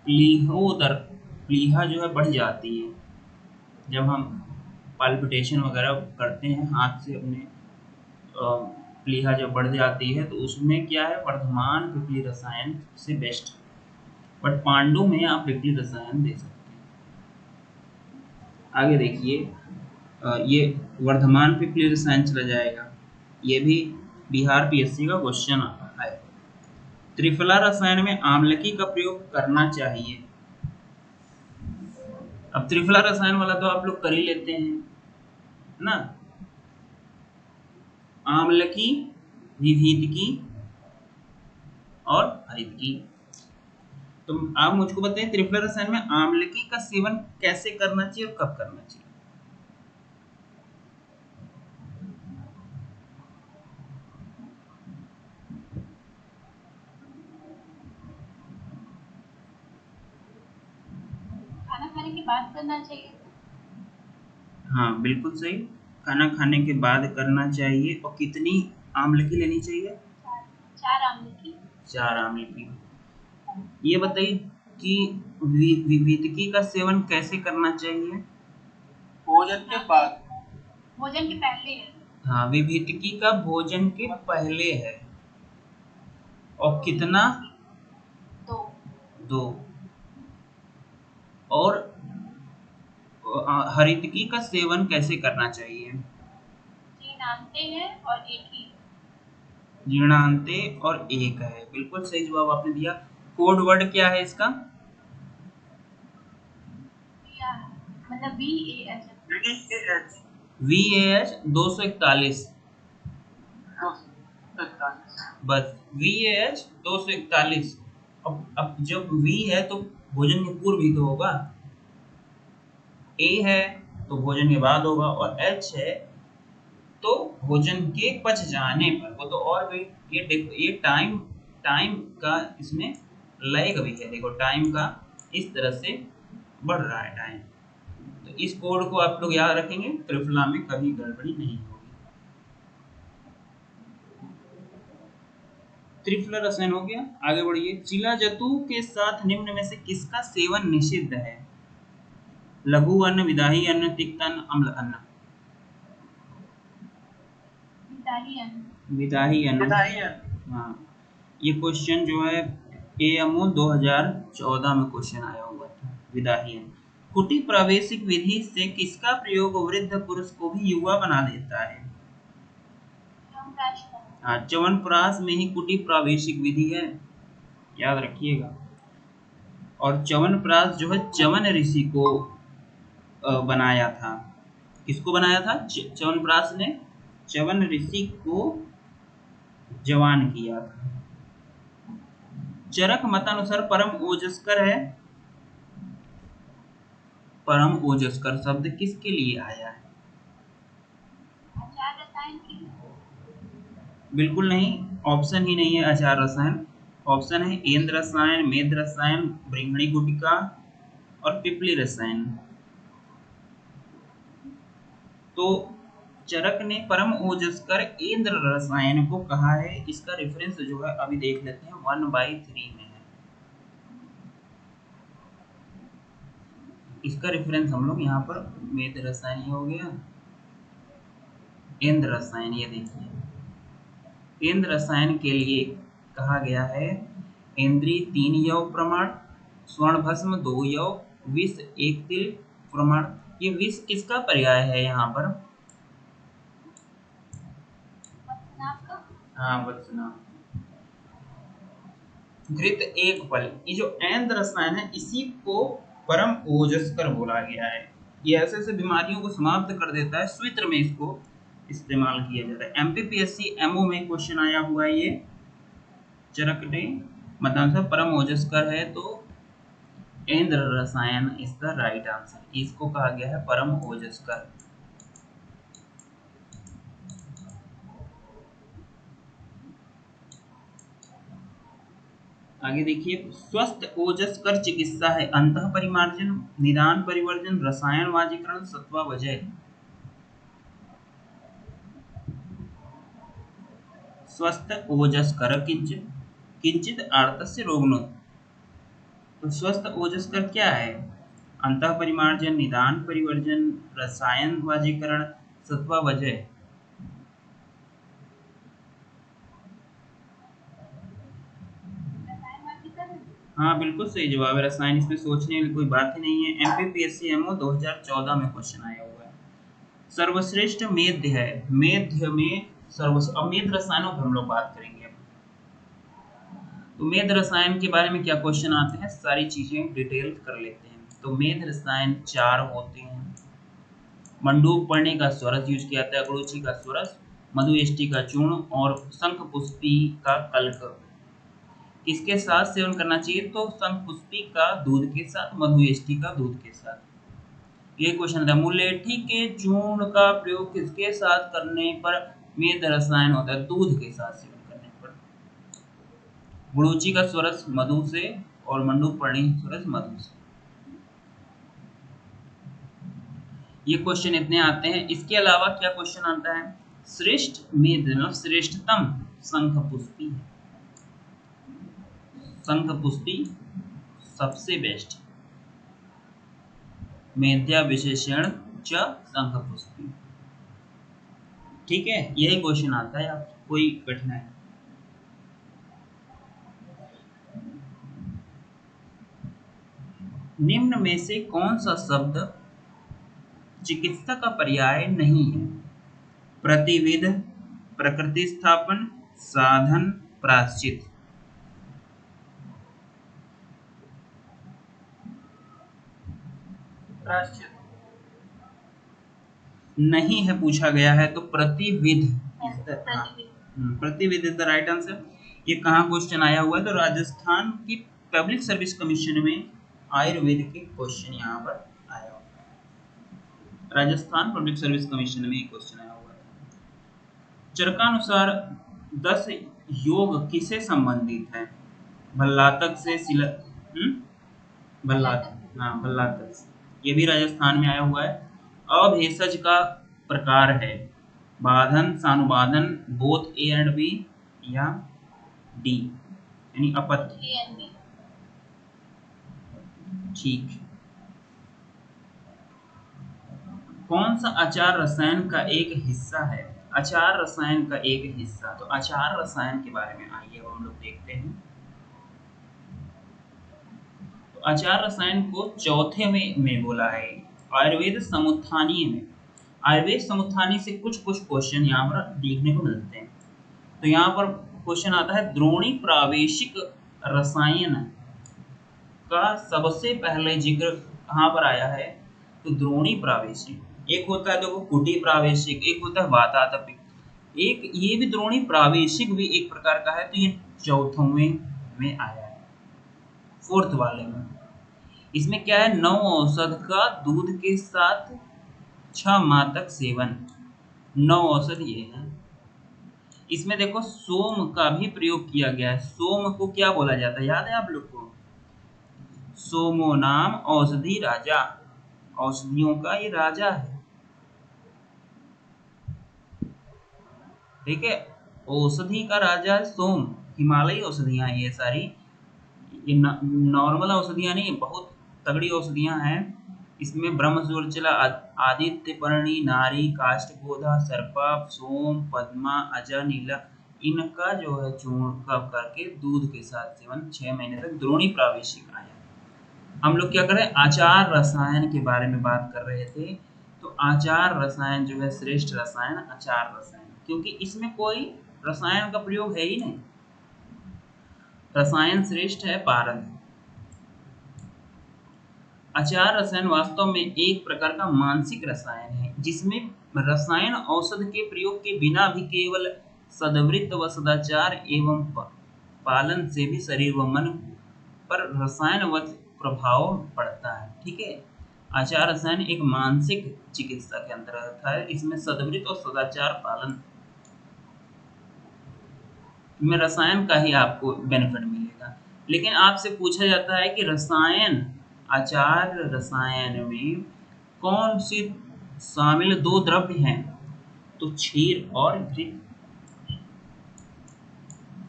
[SPEAKER 1] प्लीहोदर प्लीहा जो है बढ़ जाती है जब हम पाल्पिटेशन वगैरह करते हैं हाथ से अपने। प्लीहा जब बढ़ जाती है तो उसमें क्या है, वर्धमान पिपली रसायन से बेस्ट, बट पांडु में आप पिपली रसायन दे सकते हैं। आगे देखिए, ये वर्धमान पिपली रसायन चला जाएगा, ये भी बिहार पीएससी का क्वेश्चन है। त्रिफला रसायन में आम्लकी का प्रयोग करना चाहिए। अब त्रिफला रसायन वाला तो आप लोग कर ही लेते हैं ना, आम्लकी, विभीदकी और हरितकी। तो आप मुझको बताइए त्रिफला रसायन में आम्लकी का सेवन कैसे करना चाहिए और कब करना चाहिए।
[SPEAKER 2] खाना खाने के बाद करना चाहिए।
[SPEAKER 1] हाँ बिल्कुल सही, खाना खाने के बाद करना चाहिए। और कितनी आम्लकी लेनी चाहिए?
[SPEAKER 2] 4 आम्लकी।
[SPEAKER 1] 4 आम्लकी। ये बताइए कि विविधकी का सेवन कैसे करना चाहिए?
[SPEAKER 2] भोजन के बाद। भोजन के पहले है।
[SPEAKER 1] हाँ, विविधकी का भोजन के पहले है। और कितना? 2। और हरितकी का सेवन कैसे करना चाहिए?
[SPEAKER 2] जीर्णांते है और एक ही।
[SPEAKER 1] जीर्णांते और एक है, बिल्कुल सही जवाब आपने दिया। कोड वर्ड क्या है इसका?
[SPEAKER 2] मतलब VAH।
[SPEAKER 1] VAH 241, बस VAH 241। अब जब V है तो भोजन के पूर्व ही तो होगा, A है तो भोजन के बाद होगा, और H है तो भोजन के पच जाने पर। वो तो और भी ये टाइम टाइम का इसमें लय भी है, देखो टाइम का इस तरह से बढ़ रहा है टाइम। तो इस कोड को आप लोग याद रखेंगे, त्रिफला में कभी गड़बड़ी नहीं होगी। त्रिफला रसायन हो गया। आगे बढ़िए, चिलाजतु के साथ निम्न में से किसका सेवन निषिद्ध है? लघु अन्न, विदाही अन्न, तिक्त अन्न, अम्ल अन्न। विदाही अन्न। हाँ, ये क्वेश्चन जो है AMO 2014 में क्वेश्चन आया हुआ था, विदाही अन्न। कुटी प्रावेशिक विधि से किसका प्रयोग वृद्ध पुरुष को भी युवा बना देता है? हाँ, च्यवनप्राश में ही कुटी प्रावेशिक विधि है, याद रखिएगा। और च्यवनप्राश जो है च्यवन ऋषि को बनाया था। किसको बनाया था? च्यवनप्राश ने च्यवन ऋषि को जवान किया था। चरक मतानुसार परम ओजस्कर है। परम ओजस्कर शब्द किसके लिए आया है?
[SPEAKER 2] अचार रसायन की।
[SPEAKER 1] बिल्कुल नहीं, ऑप्शन ही नहीं है अचार रसायन। ऑप्शन है इंद्र रसायन, मेद रसायन, ब्रिंगणी गुटिका और पिपली रसायन। तो चरक ने परम ओजस्कर इंद्र रसायन को कहा है। इसका रेफरेंस जो है अभी देख लेते हैं, 1/3 में है। इसका रेफरेंस हम लोग यहाँ पर मेद रसायन हो गया, इंद्र रसायन। ये देखिए, इंद्र रसायन के लिए कहा गया है इंद्री 3 यव प्रमाण, स्वर्ण भस्म 2 यव, विष 1 तिल प्रमाण। ये विष किसका पर्याय है यहाँ पर? हाँ, वत्सना। घृत 1 फल। ये जो इंद्र रसायन है इसी को परम ओजस्कर बोला गया है। ये ऐसे ऐसे बीमारियों को समाप्त कर देता है, स्वित्र में इसको इस्तेमाल किया जाता है। MPPSC MO में क्वेश्चन आया हुआ है ये। चरक ने मतलब परम ओजस्कर है तो इंद्र रसायन इज द राइट आंसर। इसको कहा गया है परम ओजस्कर। आगे देखिए, स्वस्थ ओजस कर चिकित्सा है अंतः परिमार्जन, निदान परिवर्जन, रसायन वाजीकरण, सत्वा वजय। स्वस्थ ओजस कर किंचित किंचित आर्तस्य रोगनो। तो स्वस्थ ओजस कर क्या है? अंतः परिमार्जन, निदान परिवर्जन, रसायन वाजीकरण, सत्वा वजय। हाँ बिल्कुल सही जवाब है रसायन, इसमें सोचने की कोई बात ही नहीं है। एमपीपीएससी एमओ 2014 में क्वेश्चन आया हुआ है। सर्वश्रेष्ठ मेध्य है, मेध्य में सर्वश्रेष्ठ। अब मेध रसायनों पर हम लोग बात करेंगे। तो मेध रसायन के बारे में क्या क्वेश्चन आते हैं, सारी चीजें डिटेल कर लेते हैं। तो मेध रसायन 4 होते हैं। मंडूक पर्णी का स्वरस यूज किया जाता है, अगड़ोची का स्वरस, मधुएष्टि का चूर्ण और शंखपुष्पी का कल्क। किसके साथ सेवन करना चाहिए? तो शंखपुष्पी का दूध के साथ, मधुएष्टि का दूध के साथ। ये क्वेश्चन था। मुलेठी के चूर्ण का प्रयोग किसके साथ करने पर मेध रसायन होता है? दूध के साथ सेवन करने पर। गुड़ूची का स्वरस मधु से और मंडूक पर्णी स्वरस मधु से। ये क्वेश्चन इतने आते हैं। इसके अलावा क्या क्वेश्चन आता है? श्रेष्ठ मेध मतलब श्रेष्ठतम शंखपुष्पी है। शंखपुष्पी सबसे बेस्ट। मेध्या विशेषण च शंखपुष्पी। ठीक है, यही क्वेश्चन आता है। आप कोई कठिनाई? निम्न में से कौन सा शब्द चिकित्सा का पर्याय नहीं है? प्रतिविध, प्रकृति स्थापन, साधन, प्रायश्चित।
[SPEAKER 2] प्रायश्चित
[SPEAKER 1] नहीं है पूछा गया है, तो प्रतिविध इज द
[SPEAKER 2] प्रतिविध।
[SPEAKER 1] प्रतिविध इज द राइट आंसर। ये कहाँ क्वेश्चन आया हुआ है? तो राजस्थान की पब्लिक सर्विस कमीशन में आयुर्वेद के क्वेश्चन यहाँ पर आया हुआ है। राजस्थान पब्लिक सर्विस कमीशन में क्वेश्चन आया हुआ है। चरकानुसार 10 योग किसे संबंधित है? भल्लातक से सिला भल्लातक, हाँ भल्लातक से। ये भी राजस्थान में आया हुआ है। अभेषज का प्रकार है बाधन, सानुबाधन, बोथ ए एंड बी या डी यानी अपत्य। ठीक। कौन सा अचार रसायन का एक हिस्सा है? अचार रसायन का एक हिस्सा, तो अचार रसायन के बारे में आइए अब हम लोग देखते हैं। तो अचार रसायन को चौथे में बोला है आयुर्वेद समुत्थानीय में। आयुर्वेद समुत्थानी से कुछ कुछ क्वेश्चन यहाँ पर देखने को मिलते हैं। तो यहाँ पर क्वेश्चन आता है, द्रोणी प्रावेशिक रसायन का सबसे पहले जिक्र कहाँ पर आया है? तो द्रोणी प्रावेशिक। एक होता है देखो कुटी प्रावेशिक, एक होता है वातातपिक, एक ये भी द्रोणी प्रावेशिक भी एक प्रकार का है। तो ये चौथवें में आया है, फोर्थ वाले में। इसमें क्या है? 9 औषध का दूध के साथ 6 माह तक सेवन। 9 औषध ये है। इसमें देखो सोम का भी प्रयोग किया गया है। सोम को क्या बोला जाता है, याद है आप लोग को? सोमो नाम औषधि राजा, औषधियों का ये राजा है। ठीक है, औषधि का राजा है सोम। हिमालयी औषधियां ये सारी, ये नॉर्मल औषधियां नहीं, बहुत तगड़ी औषधियां हैं। इसमें ब्रह्मसूर्चला, आदित्य पर्णी, नारी, काष्ठगोधा, सर्पा, सोम, पद्मा, अजा, नीला, इनका जो है चूर्ण कप करके दूध के साथ सेवन 6 महीने तक द्रोणी प्रावेशिक आया। हम लोग क्या कर रहे हैं? आचार रसायन के बारे में बात कर रहे थे। तो आचार रसायन जो है श्रेष्ठ रसायन आचार रसायन, क्योंकि इसमें कोई रसायन का प्रयोग है ही नहीं। रसायन श्रेष्ठ है पारद। आचार रसायन वास्तव में एक प्रकार का मानसिक रसायन है, जिसमें रसायन औषध के प्रयोग के बिना भी केवल सद्वृत्त व सदाचार एवं पालन से भी शरीर व मन पर रसायनवत प्रभाव पड़ता है। ठीक है, आचार रसायन एक मानसिक चिकित्सा के अंतर्गत है। इसमें सद्वृत्त और सदाचार पालन में रसायन का ही आपको बेनिफिट मिलेगा। लेकिन आपसे पूछा जाता है कि आचार्य रसायन में कौन सी शामिल दो द्रव्य हैं, तो क्षीर और घृत।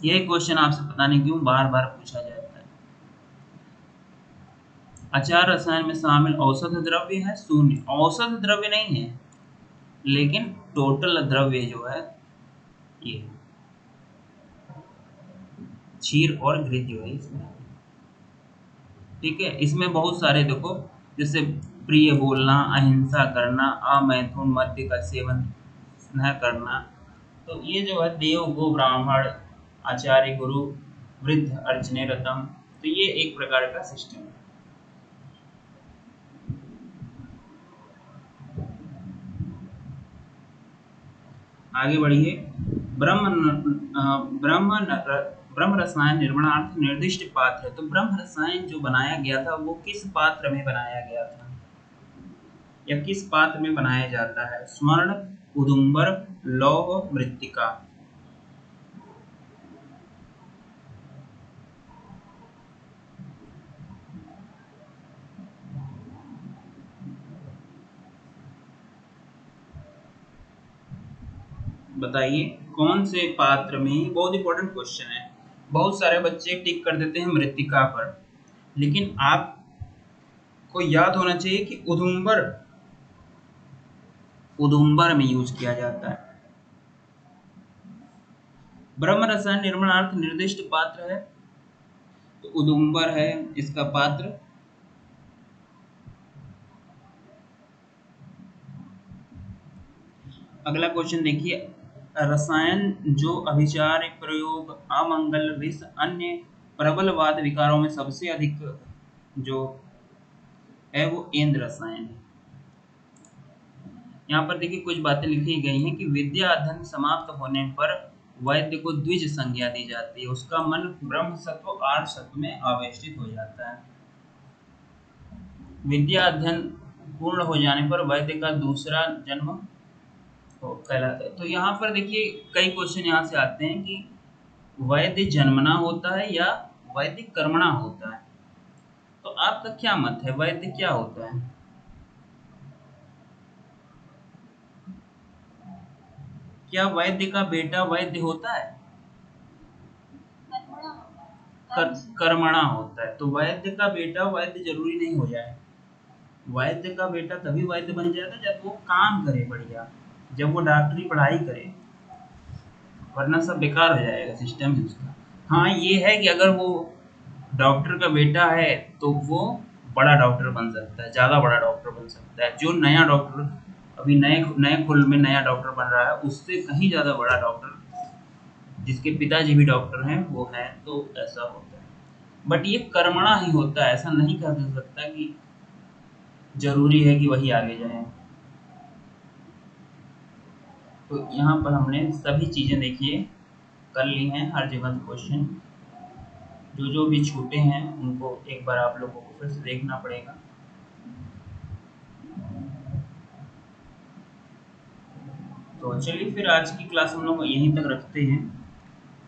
[SPEAKER 1] यह क्वेश्चन आपसे पता नहीं क्यों बार बार पूछा जाता है। आचार रसायन में शामिल औसत द्रव्य है 0, औसत द्रव्य नहीं है, लेकिन टोटल द्रव्य जो है ये क्षीर और घृत जो है इसमें। ठीक है, इसमें बहुत सारे देखो, जैसे प्रिय बोलना, अहिंसा करना, अमैथुन, मद्य का सेवन न करना, तो ये जो है देव गो ब्राह्मण आचार्य गुरु वृद्ध अर्चने रतम, तो ये एक प्रकार का सिस्टम है। आगे बढ़िए। ब्रह्म रसायन निर्माणार्थ निर्दिष्ट पात्र है, तो ब्रह्म रसायन जो बनाया गया था वो किस पात्र में बनाया गया था या किस पात्र में बनाया जाता है? स्वर्ण, उदुम्बर, लौह, मृत्तिका। बताइए कौन से पात्र में, बहुत इंपॉर्टेंट क्वेश्चन है। बहुत सारे बच्चे टिक कर देते हैं मृत्तिका पर, लेकिन आपको याद होना चाहिए कि उदुम्बर में यूज किया जाता है। ब्रह्म रसायन निर्माणार्थ निर्दिष्ट पात्र है, तो उदुम्बर है इसका पात्र। अगला क्वेश्चन देखिए, रसायन जो अभिचार्य, प्रयोग, अमंगल, विष, अन्य प्रबलवाद विकारों में सबसे अधिक जो है वो इंद्र रसायन है। यहाँ पर देखिए कुछ बातें लिखी गई हैं कि विद्या अध्ययन समाप्त होने पर वैद्य को द्विज संज्ञा दी जाती है, उसका मन ब्रह्म सत्व आर्य सत्व में आवेष्टित हो जाता है। विद्या अध्ययन पूर्ण हो जाने पर वैद्य का दूसरा जन्म कहलाता है। तो यहाँ पर देखिए कई क्वेश्चन यहाँ से आते हैं कि वैद्य जन्मना होता है या वैद्य कर्मणा होता है, तो आपका क्या मत है, वैद्य क्या होता है? क्या वैद्य का बेटा वैद्य होता है? कर्मणा होता है। तो वैद्य का बेटा वैद्य जरूरी नहीं हो जाए। वैद्य का बेटा तभी वैद्य बन जाएगा जब वो काम करे बढ़िया, जब वो डॉक्टरी पढ़ाई करे, वरना सब बेकार हो जाएगा सिस्टम ही उसका। हाँ ये है कि अगर वो डॉक्टर का बेटा है तो वो बड़ा डॉक्टर बन सकता है, ज़्यादा बड़ा डॉक्टर बन सकता है। जो नया डॉक्टर अभी नए नए खुल में नया डॉक्टर बन रहा है उससे कहीं ज़्यादा बड़ा डॉक्टर जिसके पिताजी भी डॉक्टर हैं वो हैं, तो ऐसा होता है। बट ये कर्मणा ही होता है, ऐसा नहीं कहा जा सकता कि जरूरी है कि वही आगे जाए। तो यहाँ पर हमने सभी चीज़ें देखिए कर ली हैं, हर जगह क्वेश्चन जो भी छूटे हैं उनको एक बार आप लोगों को फिर से देखना पड़ेगा। तो चलिए फिर आज की क्लास हम लोग यहीं तक रखते हैं,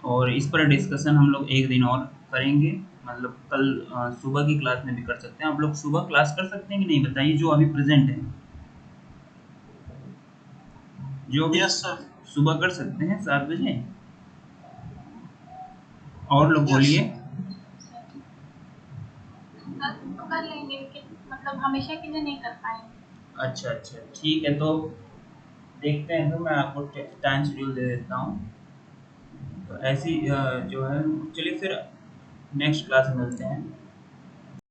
[SPEAKER 1] और इस पर डिस्कशन हम लोग एक दिन और करेंगे, मतलब कल सुबह की क्लास में भी कर सकते हैं। आप लोग सुबह क्लास कर सकते हैं कि नहीं बताइए, जो अभी प्रेजेंट है, जो भी सुबह कर सकते हैं 7 बजे। और लोग बोलिए।
[SPEAKER 2] तो कर लेंगे, लेकिन मतलब हमेशा के लिए नहीं कर पाएंगे।
[SPEAKER 1] अच्छा अच्छा ठीक है, तो देखते हैं, तो मैं आपको टाइम शेड्यूल दे देता हूँ। तो ऐसी जो है, चलिए फिर नेक्स्ट क्लास में मिलते हैं।